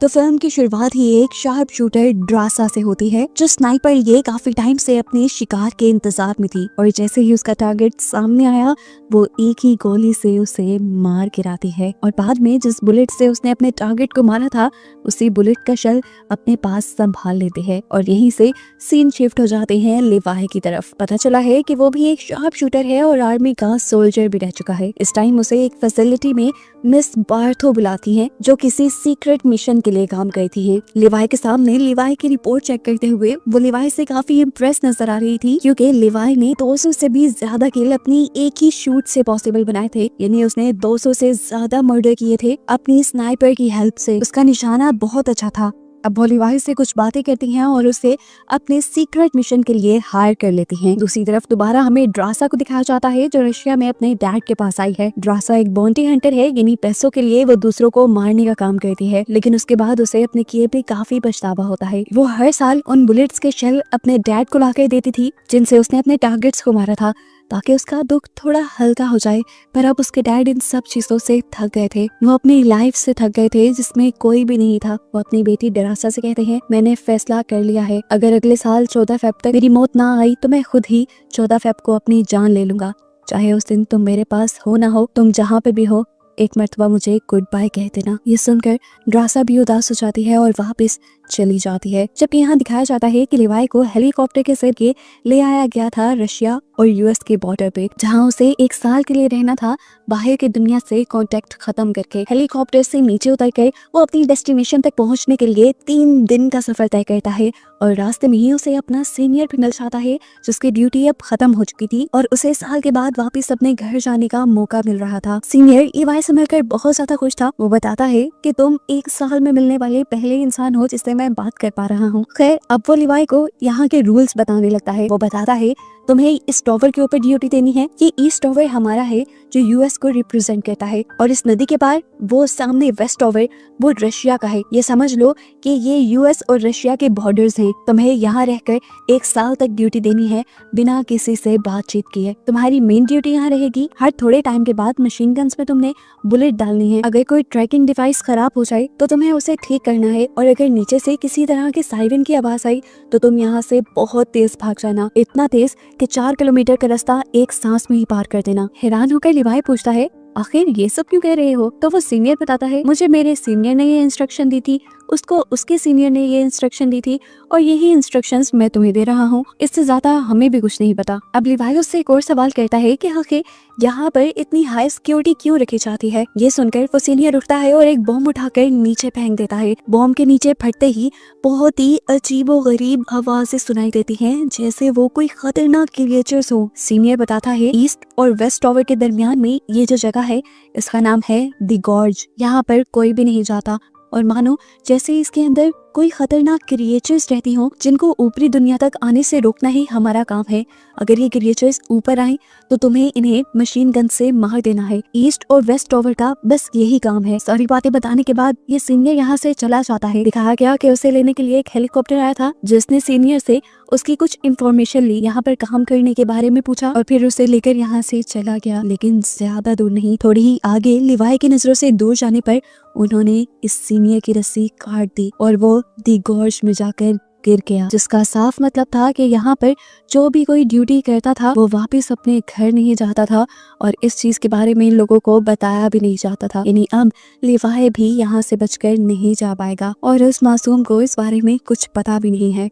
तो फिल्म की शुरुआत ही एक शार्प शूटर ड्रासा से होती है, जो स्नाइपर ये काफी टाइम से अपने शिकार के इंतजार में थी और जैसे ही उसका टारगेट सामने आया वो एक ही गोली से उसे मार गिराती है और बाद में जिस बुलेट से उसने अपने टारगेट को मारा था उसी बुलेट का शेल अपने पास संभाल लेते हैं और यहीं से सीन शिफ्ट हो जाते हैं लिवाई की तरफ। पता चला है कि वो भी एक शार्प शूटर है और आर्मी का सोल्जर भी रह चुका है। इस टाइम उसे एक फैसिलिटी में मिस बार्थो बुलाती हैं, जो किसी सीक्रेट मिशन के लिए काम करती है। लिवाई के सामने लिवाई की रिपोर्ट चेक करते हुए वो लिवाई से काफी इम्प्रेस नजर आ रही थी, क्योंकि लिवाई ने 200 से भी ज्यादा किल अपनी एक ही शूट से पॉसिबल बनाए थे। यानी उसने 200 से ज्यादा मर्डर किए थे अपनी स्नाइपर की हेल्प से। उसका निशाना बहुत अच्छा था। अब वो लिवाई से कुछ बातें करती हैं और उसे अपने सीक्रेट मिशन के लिए हायर कर लेती हैं। दूसरी तरफ दोबारा हमें ड्रासा को दिखाया जाता है, जो रशिया में अपने डैड के पास आई है। ड्रासा एक बाउंटी हंटर है, यानी पैसों के लिए वो दूसरों को मारने का काम करती है, लेकिन उसके बाद उसे अपने किए पे काफी पछतावा होता है। वो हर साल उन बुलेट्स के शेल अपने डैड को लाकर देती थी, जिनसे उसने अपने टारगेट्स को मारा था, ताकि उसका दुख थोड़ा हल्का हो जाए। पर अब उसके डैड इन सब चीजों से थक गए थे, वो अपनी लाइफ से थक गए थे जिसमें कोई भी नहीं था। वो अपनी बेटी ड्रासा से कहते हैं, मैंने फैसला कर लिया है, अगर अगले साल 14 फेब तक मेरी मौत ना आई तो मैं खुद ही 14 फेब को अपनी जान ले लूंगा। चाहे उस दिन तुम मेरे पास हो ना हो, तुम जहाँ पे भी हो, एक मर्तबा मुझे गुड बाय कह देना। ये सुनकर ड्रासा भी उदास हो जाती है और वापस चली जाती है। जबकि यहाँ दिखाया जाता है कि लिवाई को हेलीकॉप्टर के जरिए ले आया गया था रशिया और यूएस के बॉर्डर पे, जहाँ उसे 1 साल के लिए रहना था, बाहर की दुनिया से कांटेक्ट खत्म करके। हेलीकॉप्टर से नीचे उतर कर वो अपनी डेस्टिनेशन तक पहुँचने के लिए 3 दिन का सफर तय करता है और रास्ते में ही उसे अपना सीनियर भी मिल जाता है, जिसकी ड्यूटी अब खत्म हो चुकी थी और उसे साल के बाद वापस अपने घर जाने का मौका मिल रहा था। सीनियर लिवाई से मिलकर बहुत ज्यादा खुश था। वो बताता है कि तुम 1 साल में मिलने वाले पहले इंसान हो जिससे मैं बात कर पा रहा हूँ। खैर, अब वो लिवाई को यहाँ के रूल्स बताने लगता है। वो बताता है, तुम्हें इस टॉवर के ऊपर ड्यूटी देनी है। ये ईस्ट टॉवर हमारा है, जो यूएस को रिप्रेजेंट करता है, और इस नदी के पार वो सामने वेस्ट टॉवर वो रशिया का है। ये समझ लो कि ये यूएस और रशिया के बॉर्डर्स हैं। तुम्हें यहाँ रहकर 1 साल तक ड्यूटी देनी है बिना किसी से बातचीत किए। तुम्हारी मेन ड्यूटी यहाँ रहेगी, हर थोड़े टाइम के बाद मशीन गन्स में तुमने बुलेट डालनी है। अगर कोई ट्रैकिंग डिवाइस खराब हो जाए तो तुम्हें उसे ठीक करना है, और अगर नीचे से किसी तरह की सायरन की आवाज आई तो तुम यहाँ से बहुत तेज भाग जाना, इतना तेज कि 4 किलोमीटर का रास्ता एक सांस में ही पार कर देना। हैरान होकर लिवाई पूछता है, आखिर ये सब क्यों कह रहे हो? तो वो सीनियर बताता है, मुझे मेरे सीनियर ने ये इंस्ट्रक्शन दी थी, उसको उसके सीनियर ने ये इंस्ट्रक्शन दी थी, और यही इंस्ट्रक्शंस मैं तुम्हें दे रहा हूँ। इससे ज्यादा हमें भी कुछ नहीं पता। अब लिवाई उससे एक और सवाल करता है कि आखिर यहाँ पर इतनी हाई सिक्योरिटी क्यों रखी जाती है? ये सुनकर वो सीनियर उठता है और एक बॉम्ब उठाकर नीचे फेंक देता है। बॉम्ब के नीचे फटते ही बहुत ही अजीबोगरीब आवाजें सुनाई देती हैं, जैसे वो कोई खतरनाक क्रिएचर्स हो। सीनियर बताता है, ईस्ट और वेस्ट टॉवर के दरमियान में ये जो जगह है, इसका नाम है द गॉर्ज। यहाँ पर कोई भी नहीं जाता और मानो जैसे इसके अंदर कोई खतरनाक क्रिएचर्स रहती हों, जिनको ऊपरी दुनिया तक आने से रोकना ही हमारा काम है। अगर ये क्रिएचर्स ऊपर आए तो तुम्हें इन्हें मशीन गन से मार देना है। ईस्ट और वेस्ट टॉवर का बस यही काम है। सारी बातें बताने के बाद ये सीनियर यहाँ से चला जाता है। दिखाया गया कि उसे लेने के लिए एक हेलीकॉप्टर आया था, जिसने सीनियर से उसकी कुछ इंफॉर्मेशन ली, यहाँ पर काम करने के बारे में पूछा और फिर उसे लेकर यहाँ से चला गया। लेकिन ज्यादा दूर नहीं, थोड़ी ही आगे लिवाई की नजरों से दूर जाने पर उन्होंने इस सीनियर की रस्सी काट दी और वो दी गॉर्ज में जाकर गिर गया, जिसका साफ मतलब था कि यहाँ पर जो भी कोई ड्यूटी करता था वो वापस अपने घर नहीं जाता था, और इस चीज के बारे में इन लोगों को बताया भी नहीं जाता था। यानी अब लिवाई भी यहाँ से बचकर नहीं जा पाएगा और उस मासूम को इस बारे में कुछ पता भी नहीं है।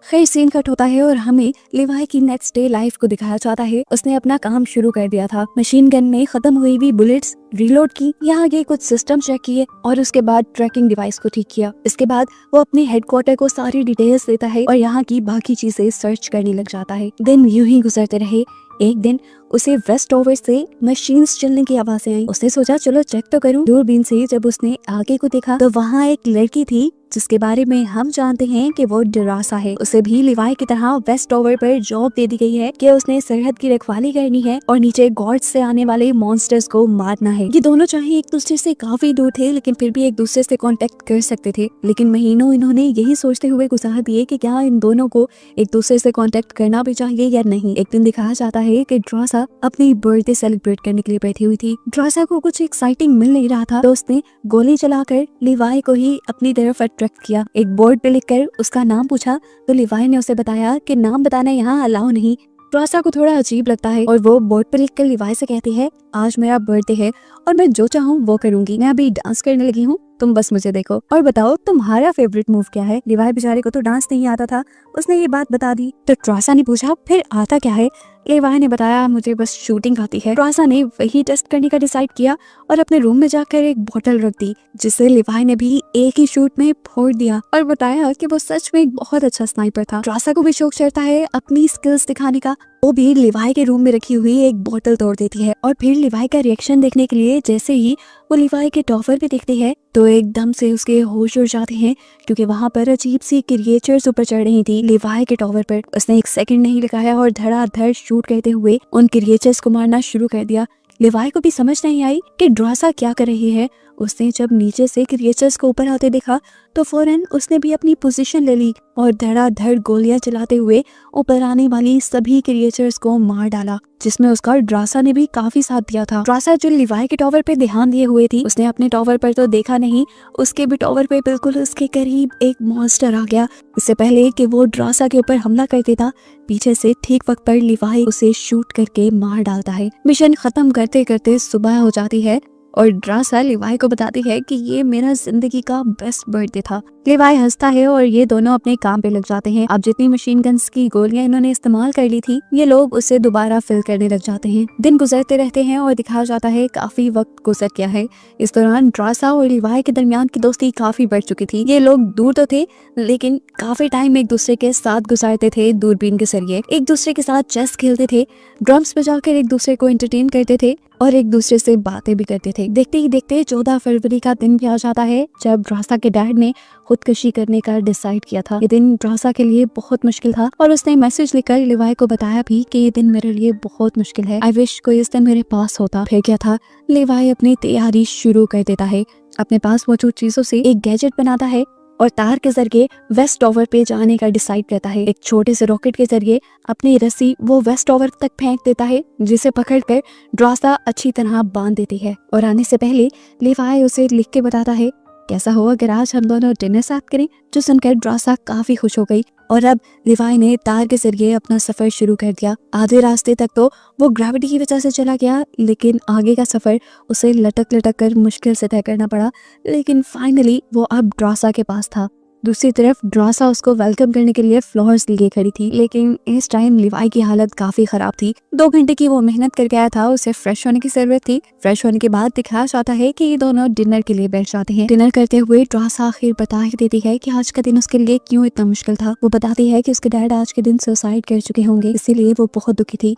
खैर, सीन कट होता है और हमें लिवाई की नेक्स्ट डे लाइफ को दिखाया जाता है। उसने अपना काम शुरू कर दिया था। मशीन गन में खत्म हुई हुई बुलेट्स रीलोड की, यहाँ के कुछ सिस्टम चेक किए और उसके बाद ट्रैकिंग डिवाइस को ठीक किया। इसके बाद वो अपने हेडक्वार्टर को सारी डिटेल्स देता है और यहाँ की बाकी चीजें सर्च करने लग जाता है। दिन यूं ही गुजरते रहे। एक दिन उसे वेस्ट टॉवर से मशीन्स चलने की आवाजें आई। उसने सोचा चलो चेक तो करूं। दूरबीन से जब उसने आगे को देखा तो वहाँ एक लड़की थी, जिसके बारे में हम जानते हैं कि वो ड्रासा है। उसे भी लिवाई की तरह वेस्ट टॉवर पर जॉब दे दी गई है कि उसने सरहद की रखवाली करनी है और नीचे गॉर्ड से आने वाले मॉन्स्टर्स को मारना है। ये दोनों चाहे एक दूसरे से काफी दूर थे, लेकिन फिर भी एक दूसरे से कांटेक्ट कर सकते थे। लेकिन महीनों इन्होंने यही सोचते हुए गुजार दिए कि क्या इन दोनों को एक दूसरे से कांटेक्ट करना भी चाहिए या नहीं। एक दिन दिखाया जाता है है कि ड्रासा अपनी बर्थडे सेलिब्रेट करने के लिए बैठी हुई थी। ड्रासा को कुछ एक्साइटिंग मिल नहीं रहा था तो उसने गोली चलाकर लिवाई को ही अपनी तरफ अट्रैक्ट किया। एक बोर्ड पे लिखकर उसका नाम पूछा तो लिवाई ने उसे बताया कि नाम बताना यहाँ अलाउ नहीं। ड्रासा को थोड़ा अजीब लगता है और वो बोर्ड पर लिखकर लिवाई से कहती है, आज मेरा बर्थडे है और मैं जो चाहूँ वो करूंगी। मैं अभी डांस करने लगी हूँ, तुम बस मुझे देखो और बताओ तुम्हारा फेवरेट मूव क्या है। लिवाई बेचारे को तो डांस नहीं आता था, उसने ये बात बता दी। तो ड्रासा ने पूछा फिर आता क्या है। लिवाई ने बताया मुझे बस शूटिंग आती है। ड्रासा ने वही टेस्ट करने का डिसाइड किया और अपने रूम में जाकर एक बोतल रख दी, जिसे लिवाई ने भी एक ही शूट में फोड़ दिया और बताया कि वो सच में एक बहुत अच्छा स्नाइपर था। ड्रासा को भी शौक चढ़ता है अपनी स्किल्स दिखाने का। वो भी लिवाई के रूम में रखी हुई एक बोतल तोड़ देती है और फिर लिवाई का रिएक्शन देखने के लिए जैसे ही वो लिवाई के टॉवर पे देखती है तो एकदम से उसके होश उड़ जाते हैं, क्योंकि वहाँ पर अजीब सी क्रिएचर्स ऊपर चढ़ रही थी लिवाई के टॉवर पर। उसने एक सेकंड नहीं लगाया और धड़ाधड़ शूट करते हुए उन क्रिएचर्स को मारना शुरू कर दिया। लिवाई को भी समझ नहीं आई कि ड्रासा क्या कर रही है। उसने जब नीचे से क्रिएचर्स को ऊपर आते देखा तो फौरन उसने भी अपनी पोजीशन ले ली और धड़ाधड़ गोलियां चलाते हुए ऊपर आने वाली सभी क्रिएचर्स को मार डाला, जिसमें उसका ड्रासा ने भी काफी साथ दिया था। ड्रासा जो लिवाई के टॉवर पे ध्यान दिए हुए थी, उसने अपने टॉवर पर तो देखा नहीं, उसके भी टॉवर पे बिल्कुल उसके करीब एक मॉन्स्टर आ गया। इससे पहले कि वो ड्रासा के ऊपर हमला कर देता, पीछे से ठीक वक्त पर लिवाई उसे शूट करके मार डालता है। मिशन खत्म करते करते सुबह हो जाती है और ड्रासा लिवाई को बताती है कि ये मेरा जिंदगी का बेस्ट बर्थडे था। लिवाई हंसता है और ये दोनों अपने काम पे लग जाते हैं। अब जितनी मशीन गन्स की गोलियां इन्होंने इस्तेमाल कर ली थी, ये लोग उसे दोबारा फिल करने लग जाते हैं। दिन गुजरते रहते हैं और दिखाया जाता है काफी वक्त गुजर गया है। इस दौरान ड्रासा और लिवाई के दरमियान की दोस्ती काफी बढ़ चुकी थी। ये लोग दूर तो थे लेकिन काफी टाइम एक दूसरे के साथ गुजारते थे। दूरबीन के जरिए एक दूसरे के साथ चेस खेलते थे, ड्रम्स बजाकर एक दूसरे को एंटरटेन करते थे और एक दूसरे से बातें भी करते थे। देखते ही देखते 14 फरवरी का दिन भी आ जाता है, जब ड्रासा के डैड ने खुदकुशी करने का डिसाइड किया था। ये दिन ड्रासा के लिए बहुत मुश्किल था और उसने मैसेज लिखकर लिवाई को बताया भी कि ये दिन मेरे लिए बहुत मुश्किल है, आई विश कोई इस दिन मेरे पास होता। फिर क्या था, लिवाई अपनी तैयारी शुरू कर देता है। अपने पास मौजूद चीजों से एक गैजेट बनाता है और तार के जरिए वेस्ट टॉवर पे जाने का डिसाइड करता है। एक छोटे से रॉकेट के जरिए अपनी रस्सी वो वेस्ट टॉवर तक फेंक देता है, जिसे पकड़कर ड्रासा अच्छी तरह बांध देती है। और आने से पहले लिवाई उसे लिख के बताता है, कैसा हो अगर आज हम दोनों डिनर साथ करें। जो सुनकर ड्रासा काफी खुश हो गई और अब लिवाई ने तार के जरिए अपना सफर शुरू कर दिया। आधे रास्ते तक तो वो ग्रेविटी की वजह से चला गया, लेकिन आगे का सफर उसे लटक लटक कर मुश्किल से तय करना पड़ा। लेकिन फाइनली वो अब ड्रासा के पास था। दूसरी तरफ ड्रासा उसको वेलकम करने के लिए फ्लोर्स लिए खड़ी थी, लेकिन इस टाइम लिवाई की हालत काफी खराब थी। 2 घंटे की वो मेहनत करके आया था, उसे फ्रेश होने की जरूरत थी। फ्रेश होने के बाद दिखाया जाता है कि ये दोनों डिनर के लिए बैठ जाते हैं। डिनर करते हुए ड्रासा आखिर बता ही देती है कि आज का दिन उसके लिए क्यों इतना मुश्किल था। वो बताती है कि उसके डैड आज के दिन सुसाइड कर चुके होंगे, इसीलिए वो बहुत दुखी थी।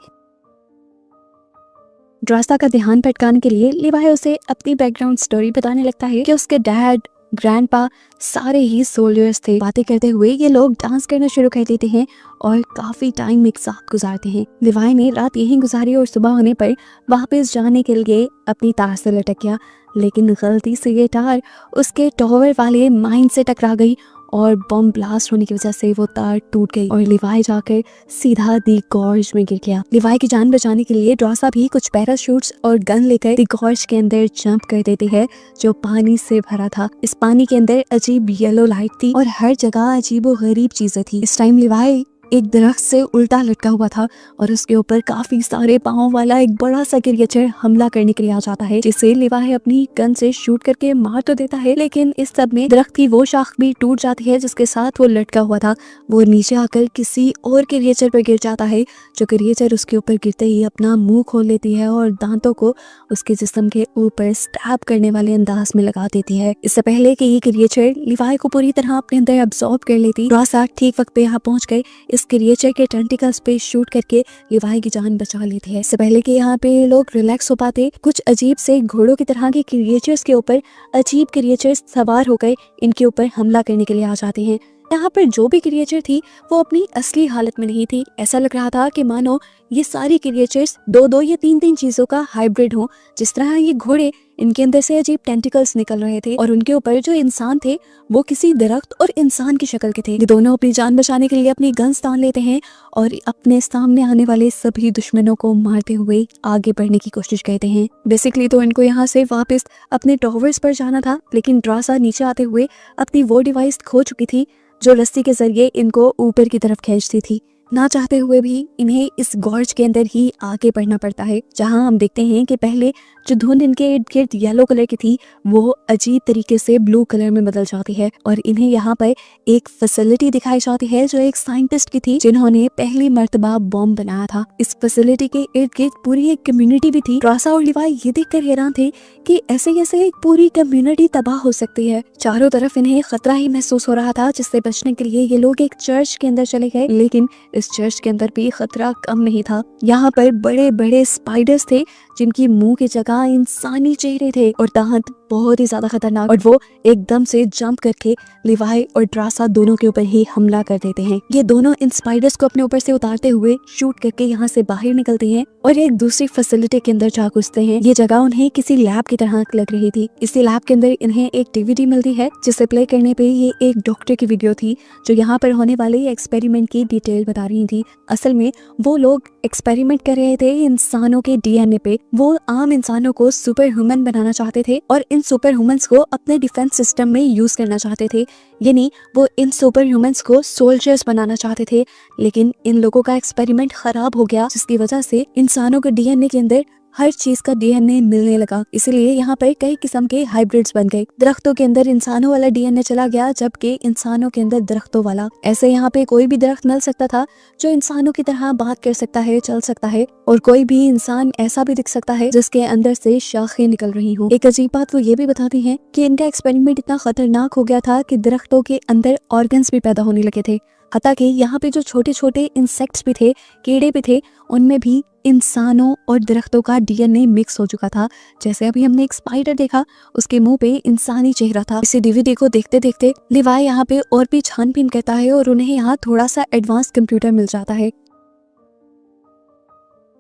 ड्रासा का ध्यान भटकाने के लिए लिवाई उसे अपनी बैकग्राउंड स्टोरी बताने लगता है कि उसके डैड, ग्रैंडपा सारे ही सोल्जर्स थे। बातें करते हुए ये लोग डांस करना शुरू कर देते हैं और काफी टाइम एक साथ गुजारते हैं। लिवाई ने रात यहीं गुजारी और सुबह होने पर वापस जाने के लिए अपनी तार से लटक गया, लेकिन गलती से ये तार उसके टॉवर वाले माइन से टकरा गई और बम ब्लास्ट होने की वजह से वो तार टूट गई और लिवाई जाकर सीधा दी गॉर्ज में गिर गया। लिवाई की जान बचाने के लिए ड्रासा भी कुछ पैराशूट्स और गन लेकर दी गॉर्ज के अंदर जंप कर देते हैं, जो पानी से भरा था। इस पानी के अंदर अजीब येलो लाइट थी और हर जगह अजीबो गरीब चीजें थी। इस टाइम लिवाई एक दरख्त से उल्टा लटका हुआ था और उसके ऊपर काफी सारे पाँव वाला एक बड़ा सा क्रिएचर हमला करने के लिए आ जाता है, जिसे लिवाई अपनी गन से शूट करके मार तो देता है, लेकिन इस सब में दरख्त की वो शाख भी टूट जाती है जिसके साथ वो लटका हुआ था। वो नीचे आकर किसी और क्रिएचर पर गिर जाता है, जो क्रिएचर उसके ऊपर गिरते ही अपना मुंह खोल लेती है और दांतों को उसके जिस्म के ऊपर स्टैब करने वाले अंदाज में लगा देती है। इससे पहले कि ये क्रिएचर लिवाई को पूरी तरह अपने अंदर अब्सॉर्ब कर लेती, ड्रासा ठीक वक्त पे यहाँ पहुंच गए। इस क्रिएचर के टेंटिकल्स पे शूट करके लिवाई की जान बचा लेते हैं। इससे पहले कि यहाँ पे लोग रिलैक्स हो पाते, कुछ अजीब से घोड़ों की तरह के क्रिएचर्स के ऊपर अजीब क्रिएचर्स सवार होकर इनके ऊपर हमला करने के लिए आ जाते हैं। यहाँ पर जो भी क्रिएचर थी वो अपनी असली हालत में नहीं थी। ऐसा लग रहा था कि मानो ये सारी क्रिएचर्स दो दो या तीन तीन चीजों का हाइब्रिड हो। जिस तरह ये घोड़े, इनके अंदर से अजीब टेंटिकल्स निकल रहे थे और उनके ऊपर जो इंसान थे वो किसी दरख्त और इंसान की शक्ल के थे। ये दोनों अपनी जान बचाने के लिए अपनी गन्स तान लेते हैं और अपने सामने आने वाले सभी दुश्मनों को मारते हुए आगे बढ़ने की कोशिश करते हैं। बेसिकली तो इनको यहाँ से वापस अपने टॉवर्स पर जाना था, लेकिन ड्रासा नीचे आते हुए अपनी वो डिवाइस खो चुकी थी जो रस्सी के जरिए इनको ऊपर की तरफ खींचती थी। ना चाहते हुए भी इन्हें इस गॉर्ज के अंदर ही आगे बढ़ना पड़ता है, जहां हम देखते हैं कि पहले जो धुंध इनके इर्द गिर्द येलो कलर की थी वो अजीब तरीके से ब्लू कलर में बदल जाती है और इन्हें यहाँ पर एक फैसिलिटी दिखाई जाती है जो एक साइंटिस्ट की थी जिन्होंने पहली मर्तबा बॉम्ब बनाया था। इस फैसिलिटी के इर्द गिर्द पूरी एक कम्युनिटी भी थी। ड्रासा और लिवाई ये देखकर हैरान थे कि ऐसे कैसे एक पूरी कम्युनिटी तबाह हो सकती है। चारों तरफ इन्हें खतरा ही महसूस हो रहा था, जिससे बचने के लिए ये लोग एक चर्च के अंदर चले गए, लेकिन इस चर्च के अंदर भी खतरा कम नहीं था। यहाँ पर बड़े बड़े स्पाइडर्स थे जिनकी मुंह की जगह इंसानी चेहरे थे और दांत बहुत ही ज्यादा खतरनाक, और वो एकदम से जंप करके लिवाई और ड्रासा दोनों के ऊपर ही हमला कर देते हैं। ये दोनों इन स्पाइडर्स को अपने ऊपर से उतारते हुए शूट करके यहाँ से बाहर निकलते हैं और एक दूसरी फैसिलिटी के अंदर जा घुसते हैं। ये जगह उन्हें किसी लैब की तरह लग रही थी। इसी लैब के अंदर इन्हें एक डीवीडी मिलती है जिसे प्ले करने पे ये एक डॉक्टर की वीडियो थी जो यहाँ पर होने वाले एक्सपेरिमेंट की डिटेल बता रही थी। असल में वो लोग एक्सपेरिमेंट कर रहे थे इंसानों के डीएनए पे। वो आम इंसानों को सुपर ह्यूमन बनाना चाहते थे और इन सुपर ह्यूमंस को अपने डिफेंस सिस्टम में यूज करना चाहते थे, यानी वो इन सुपर ह्यूमंस को सोल्जर्स बनाना चाहते थे। लेकिन इन लोगों का एक्सपेरिमेंट खराब हो गया, जिसकी वजह से इंसानों के डीएनए के अंदर हर चीज का डीएनए मिलने लगा। इसलिए यहाँ पर कई किस्म के हाइब्रिड्स बन गए। दरख्तों के अंदर इंसानों वाला डीएनए चला गया, जबकि इंसानों के अंदर दरख्तों वाला। ऐसे यहाँ पे कोई भी दरख्त मिल सकता था जो इंसानों की तरह बात कर सकता है, चल सकता है, और कोई भी इंसान ऐसा भी दिख सकता है जिसके अंदर से शाखें निकल रही हो। एक अजीब बात वो ये भी बताती है कि इनका एक्सपेरिमेंट इतना खतरनाक हो गया था कि दरख्तों के अंदर ऑर्गन्स भी पैदा होने लगे थे। हालांकि यहाँ पे जो छोटे छोटे इंसेक्ट्स भी थे, कीड़े भी थे, उनमें भी इंसानों और दरख्तों का डीएनए मिक्स हो चुका था। जैसे अभी हमने एक स्पाइडर देखा, उसके मुंह पे इंसानी चेहरा था। इसे डीवीडी को देखते देखते लिवाई यहाँ पे और भी छानबीन करता है और उन्हें यहाँ थोड़ा सा एडवांस कंप्यूटर मिल जाता है।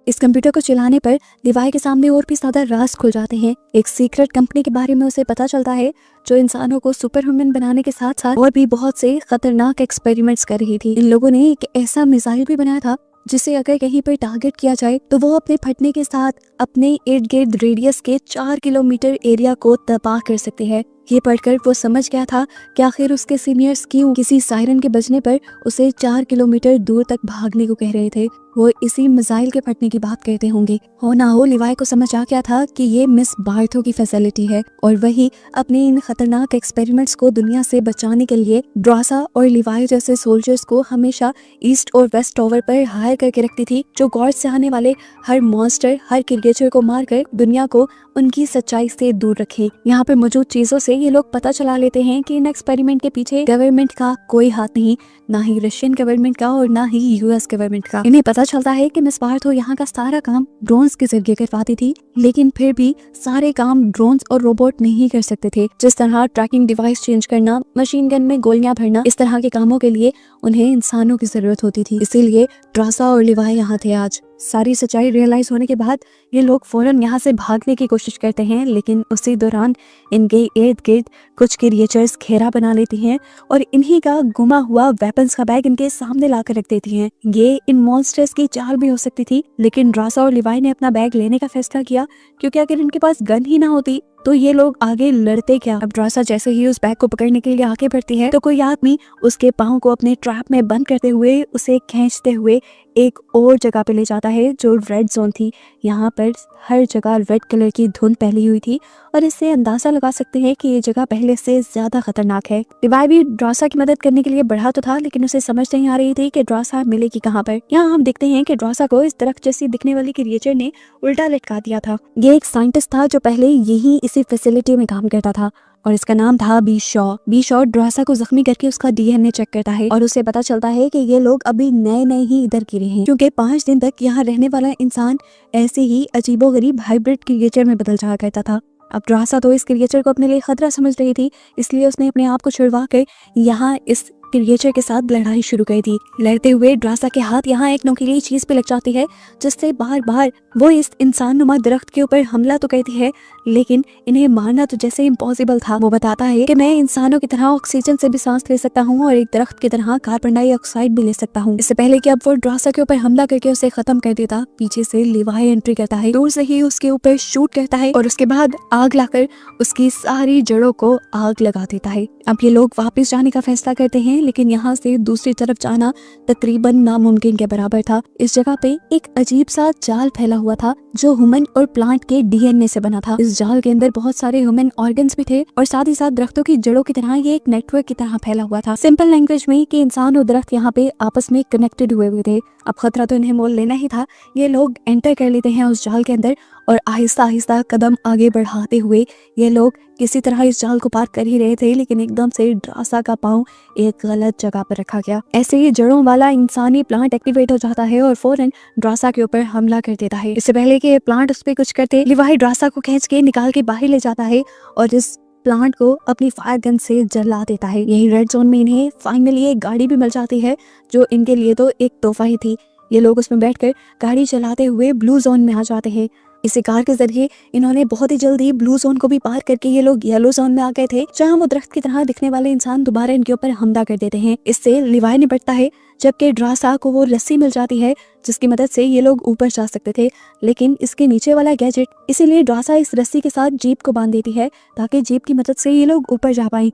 इस कंप्यूटर को चलाने पर लिवाई के सामने और भी ज्यादा राज खुल जाते हैं। एक सीक्रेट कंपनी के बारे में उसे पता चलता है जो इंसानों को सुपर ह्यूमन बनाने के साथ साथ और भी बहुत से खतरनाक एक्सपेरिमेंट्स कर रही थी। इन लोगों ने एक ऐसा मिसाइल भी बनाया था जिसे अगर कहीं पर टारगेट किया जाए तो वो अपने फटने के साथ अपने इर्द गिर्द रेडियस के 4 किलोमीटर एरिया को तबाह कर सकते हैं। ये पढ़कर वो समझ गया था कि आखिर उसके सीनियर्स क्यों किसी सायरन के बजने पर उसे 4 किलोमीटर दूर तक भागने को कह रहे थे। वो इसी मिसाइल के फटने की बात कहते होंगे। हो ना हो, लिवाई को समझ आ गया था कि ये मिस बार्थो की फैसिलिटी है और वही अपने इन खतरनाक एक्सपेरिमेंट्स को दुनिया से बचाने के लिए ड्रासा और लिवाई जैसे सोल्जर्स को हमेशा ईस्ट और वेस्ट टॉवर पर हायर करके रखती थी, जो गॉड से आने वाले हर मॉन्स्टर, हर क्रिएचर को मारकर दुनिया को उनकी सच्चाई से दूर रखे। यहाँ पे मौजूद चीजों से ये लोग पता चला लेते हैं कि इन एक्सपेरिमेंट के पीछे गवर्नमेंट का कोई हाथ नहीं, ना ही रशियन गवर्नमेंट का और ना ही यूएस गवर्नमेंट का। इन्हें पता चलता है कि मिस बार्थो यहाँ का सारा काम ड्रोन्स के जरिए करवाती थी, लेकिन फिर भी सारे काम ड्रोन्स और रोबोट नहीं कर सकते थे। जिस तरह ट्रैकिंग डिवाइस चेंज करना, मशीन गन में गोलियां भरना, इस तरह के कामों के लिए उन्हें इंसानों की जरूरत होती थी। इसीलिए ड्रासा और लिवाई यहाँ थे आज। सारी सच्चाई रियलाइज होने के बाद ये लोग फौरन यहाँ से भागने की कोशिश करते हैं, लेकिन उसी दौरान इनके इर्द गिर्द कुछ क्रिएचर्स घेरा बना लेती हैं और इन्हीं का गुमा हुआ वेपन्स का बैग इनके सामने लाकर रख देती हैं। ये इन मॉन्स्टर्स की चाल भी हो सकती थी, लेकिन ड्रासा और लिवाई ने अपना बैग लेने का फैसला किया, क्योंकि अगर इनके पास गन ही ना होती तो ये लोग आगे लड़ते क्या। अब ड्रासा जैसे ही उस बैग को पकड़ने के लिए आगे बढ़ती है तो कोई आदमी उसके पाँव को अपने ट्रैप में बंद करते हुए उसे खींचते हुए एक और जगह पे ले जाता है जो रेड जोन थी। यहाँ पर हर जगह रेड कलर की धुंध फैली हुई थी और इससे अंदाजा लगा सकते हैं कि ये जगह पहले से ज्यादा खतरनाक है। लिवाई भी ड्रासा की मदद करने के लिए बढ़ा तो था, लेकिन उसे समझ नहीं आ रही थी कि ड्रासा मिलेगी कहाँ पर। यहाँ हम देखते हैं कि ड्रासा को इस दरख्त जैसी दिखने वाली क्रिएचर ने उल्टा लटका दिया था। ये एक साइंटिस्ट था जो पहले यही इसी फैसिलिटी में काम करता था और इसका नाम था बी शॉ ड्रासा को जख्मी करके उसका डीएनए चेक करता है और उसे पता चलता है कि ये लोग अभी नए नए ही इधर गिरे हैं, क्योंकि 5 दिन तक यहाँ रहने वाला इंसान ऐसे ही अजीबोगरीब हाइब्रिड क्रिएचर में बदल जाया करता था। अब ड्रासा तो इस क्रिएचर को अपने लिए खतरा समझ रही थी, इसलिए उसने अपने आप को छुड़वा कर यहाँ इस क्रिएचर के साथ लड़ाई शुरू कर दी। लड़ते हुए ड्रासा के हाथ यहाँ एक नुकीली चीज पे लग जाती है, जिससे बार बार वो इस इंसान नुमा दरख्त के ऊपर हमला तो करती है, लेकिन इन्हें मारना तो जैसे इम्पॉसिबल था। वो बताता है कि मैं इंसानों की तरह ऑक्सीजन से भी सांस ले सकता हूँ और एक दरख्त की तरह कार्बन डाइऑक्साइड भी ले सकता हूँ। इससे पहले कि अब वो ड्रासा के ऊपर हमला करके उसे खत्म कर देता, पीछे से लिवाई एंट्री करता है, दूर से ही उसके ऊपर शूट करता है और उसके बाद आग लाकर उसकी सारी जड़ों को आग लगा देता है। अब ये लोग वापस जाने का फैसला करते हैं, लेकिन यहाँ से दूसरी तरफ जाना तकरीबन नामुमकिन के बराबर था। इस जगह पे एक अजीब सा जाल फैला हुआ था जो ह्यूमन और प्लांट के डीएनए से बना था। इस जाल के अंदर बहुत सारे ह्यूमन ऑर्गन्स भी थे और साथ ही साथ दरख्तों की जड़ों की तरह ये एक नेटवर्क की तरह फैला हुआ था। सिंपल लैंग्वेज में कि इंसान और दरख्त यहाँ पे आपस में कनेक्टेड हुए थे। अब खतरा तो इन्हें मोल लेना ही था। ये लोग एंटर कर लेते हैं उस जाल के अंदर और आहिस्ता आहिस्ता कदम आगे बढ़ाते हुए ये लोग किसी तरह इस जाल को पार कर ही रहे थे, लेकिन एकदम से ड्रासा का पांव एक गलत जगह पर रखा गया। ऐसे ही जड़ों वाला इंसानी प्लांट एक्टिवेट हो जाता है और फौरन ड्रासा के ऊपर हमला कर देता है। इससे पहले कि प्लांट उस पर कुछ करते, लिवाई ड्रासा को खींच के निकाल के बाहर ले जाता है और इस प्लांट को अपनी फायर गन से जला देता है। यही रेड जोन में इन्हें फाइनली एक गाड़ी भी मिल जाती है, जो इनके लिए तो एक तोहफा ही थी। ये लोग उसमें बैठकर गाड़ी चलाते हुए ब्लू जोन में आ जाते हैं। इसी कार के जरिए इन्होंने बहुत ही जल्दी ब्लू जोन को भी पार करके ये लोग येलो जोन में आ गए थे, जहां वो दरख्त की तरह दिखने वाले इंसान दोबारा इनके ऊपर हमला कर देते हैं। इससे लिवाई निपटता है, जबकि ड्रासा को वो रस्सी मिल जाती है जिसकी मदद से ये लोग ऊपर जा सकते थे, लेकिन इसके नीचे वाला गैजेट, इसीलिए ड्रासा इस रस्सी के साथ जीप को बांध देती है ताकि जीप की मदद से ये लोग ऊपर जा पाए।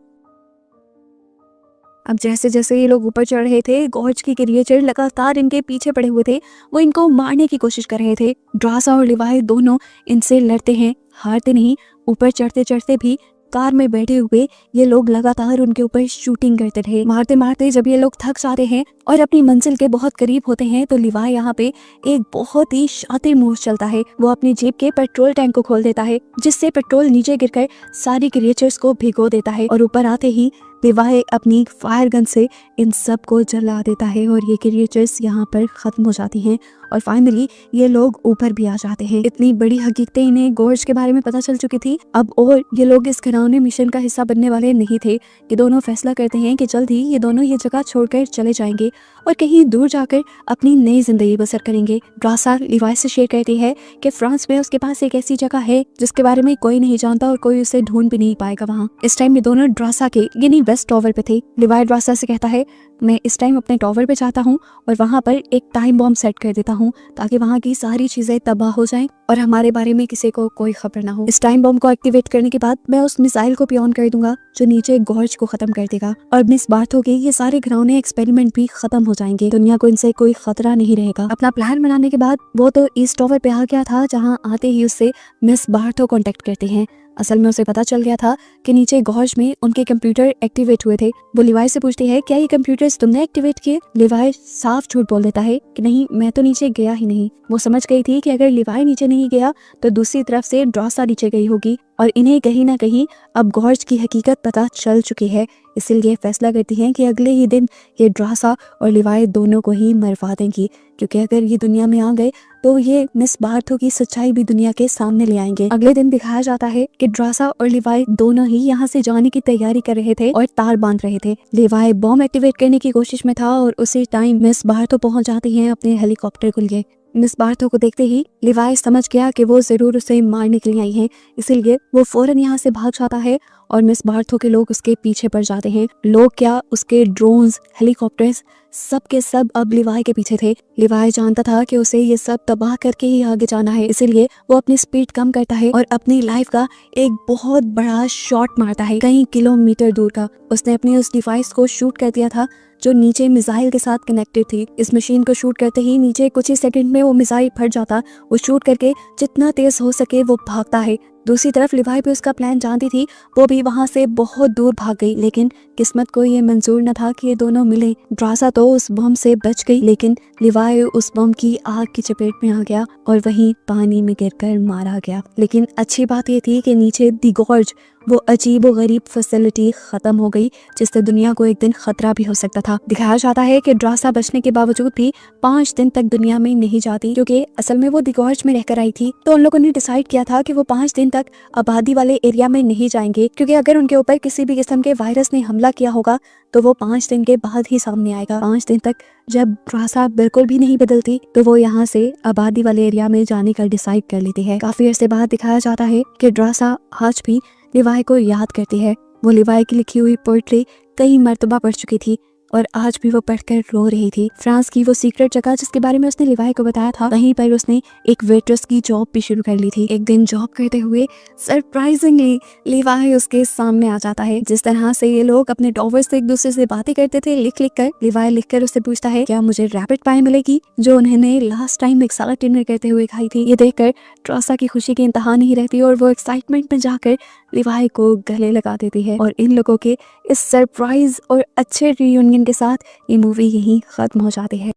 अब जैसे जैसे ये लोग ऊपर चढ़ रहे थे, गॉर्ज की क्रिएचर लगातार इनके पीछे पड़े हुए थे। वो इनको मारने की कोशिश कर रहे थे। ड्रासा और लिवाई दोनों इनसे लड़ते हैं, हारते नहीं। ऊपर चढ़ते चढ़ते भी कार में बैठे हुए ये लोग लगातार उनके ऊपर शूटिंग करते रहे। मारते मारते जब ये लोग थक जाते हैं और अपनी मंजिल के बहुत करीब होते हैं, तो लिवाई यहाँ पे एक बहुत ही शातिर मूव चलता है। वो अपनी जीप के पेट्रोल टैंक को खोल देता है, जिससे पेट्रोल नीचे गिरकर सारी क्रिएचर्स को भिगो देता है और ऊपर आते ही लिवाई अपनी फायर गन से इन सब को जला देता है और ये क्रिएचर्स यहाँ पर खत्म हो जाती हैं और फाइनली ये लोग ऊपर भी आ जाते हैं। इतनी बड़ी हकीकतें इन्हें गॉर्ज के बारे में पता चल चुकी थी अब, और ये लोग इस घिनौने मिशन का हिस्सा बनने वाले नहीं थे कि दोनों फैसला करते हैं कि जल्द ही ये दोनों ये जगह छोड़कर चले जाएंगे और कहीं दूर जाकर अपनी नई जिंदगी बसर करेंगे। ड्रासा लिवाई से शेयर करती है कि फ्रांस में उसके पास एक ऐसी जगह है जिसके बारे में कोई नहीं जानता और कोई उसे ढूंढ भी नहीं पाएगा वहाँ। इस टाइम में दोनों ड्रासा के यानी वेस्ट टॉवर पे थे। लिवाई ड्रासा से कहता है, मैं इस टाइम अपने टॉवर पे जाता हूँ और वहाँ पर एक टाइम बॉम्ब सेट कर देता हूँ ताकि वहाँ की सारी चीजें तबाह हो जाएं और हमारे बारे में किसी को कोई खबर ना हो। इस टाइम बॉम्ब को एक्टिवेट करने के बाद मैं उस मिसाइल को भी ऑन कर दूंगा जो नीचे गॉर्ज को खत्म कर देगा और मिस बार्थो के ये सारे घिनौने एक्सपेरिमेंट भी खत्म हो जाएंगे। दुनिया को इनसे कोई खतरा नहीं रहेगा। अपना प्लान बनाने के बाद वो तो ईस्ट टॉवर पे आ गया था, जहाँ आते ही उससे मिस बार्थो कांटेक्ट करते हैं। असल में उसे पता चल गया था कि नीचे गॉर्ज में उनके कंप्यूटर एक्टिवेट हुए थे। वो लिवाई से पूछती है, क्या ये कंप्यूटर्स तुमने एक्टिवेट किए? लिवाई साफ झूठ बोल देता है कि नहीं, मैं तो नीचे गया ही नहीं। वो समझ गई थी कि अगर लिवाई नीचे नहीं गया तो दूसरी तरफ से ड्रासा नीचे गई होगी और इन्हें कहीं ना कहीं अब गॉर्ज की हकीकत पता चल चुकी है। इसलिए फैसला करती हैं कि अगले ही दिन ये ड्रासा और लिवाई दोनों को ही मरवा देंगी, क्योंकि अगर ये दुनिया में आ गए तो ये मिस बार्थो की सच्चाई भी दुनिया के सामने ले आएंगे। अगले दिन दिखाया जाता है कि ड्रासा और लिवाई दोनों ही यहाँ से जाने की तैयारी कर रहे थे और तार बांध रहे थे। लिवाई बॉम्ब एक्टिवेट करने की कोशिश में था और उसी टाइम मिस बार्थो पहुंच जाती हैं अपने हेलीकॉप्टर को लिए। मिस बार्थो को देखते ही लिवाई समझ गया कि वो जरूर उसे मारने के लिए आई हैं, इसीलिए वो फौरन यहाँ से भाग जाता है और मिस बार्थो के लोग उसके पीछे पड़ जाते हैं। लोग क्या, उसके ड्रोन्स, हेलीकॉप्टर्स सब के सब अब लिवाई के पीछे थे। लिवाई जानता था कि उसे ये सब तबाह करके ही आगे जाना है, इसीलिए वो अपनी स्पीड कम करता है और अपनी लाइफ का एक बहुत बड़ा शॉट मारता है, कई किलोमीटर दूर का। उसने अपनी उस डिवाइस को शूट कर दिया था जो नीचे मिसाइल के साथ कनेक्टेड थी। इस मशीन को शूट करते ही नीचे कुछ ही सेकंड में वो मिसाइल फट जाता। वो शूट करके जितना तेज हो सके वो भागता है। दूसरी तरफ लिवाई भी उसका प्लान जानती थी, वो भी वहां से बहुत दूर भाग गई, लेकिन किस्मत को ये मंजूर न था कि ये दोनों मिले। ड्रासा तो उस बम से बच गई, लेकिन लिवाई उस बम की आग की चपेट में आ गया और वहीं पानी में गिरकर मारा गया। लेकिन अच्छी बात ये थी कि नीचे दी गॉर्ज वो अजीब व गरीब फैसिलिटी खत्म हो गई जिससे दुनिया को एक दिन खतरा भी हो सकता था। दिखाया जाता है कि ड्रासा बचने के बावजूद भी 5 दिन तक दुनिया में नहीं जाती, क्योंकि असल में वो दिगॉर्ज में रहकर आई थी। तो उन लोगों ने डिसाइड किया था कि वो 5 दिन तक आबादी वाले एरिया में नहीं जाएंगे, क्योंकि अगर उनके ऊपर किसी भी किस्म के वायरस ने हमला किया होगा तो वो 5 दिन के बाद ही सामने आएगा। 5 दिन तक जब ड्रासा बिल्कुल भी नहीं बदलती तो वो यहाँ से आबादी वाले एरिया में जाने का डिसाइड कर लेती है। काफी अर्से बाद दिखाया जाता है कि ड्रासा आज भी लिवाई को याद करती है। वो लिवाई की लिखी हुई पोएट्री कई मर्तबा पढ़ चुकी थी और आज भी वो पढ़कर रो रही थी। फ्रांस की वो सीक्रेट जगह जिसके बारे में उसने लिवाई को बताया था, वहीं पर उसने एक वेट्रेस की जॉब भी शुरू कर ली थी। एक दिन जॉब करते हुए सरप्राइजिंगली लिवाई उसके सामने आ जाता है। जिस तरह से ये लोग अपने टॉवर्स से एक दूसरे से बातें करते थे लिख लिख कर, लिवाई लिख कर उससे पूछता है क्या मुझे रैपिड पाई मिलेगी जो उन्होंने लास्ट टाइम एक साला डिनर करते हुए खाई थी। ये देखकर ड्रासा की खुशी की इंतहा नहीं रहती और वो एक्साइटमेंट में जाकर लिवाई को गले लगा देती है। और इन लोगों के इस सरप्राइज और अच्छे रियूनियन के साथ ये मूवी यहीं खत्म हो जाती है।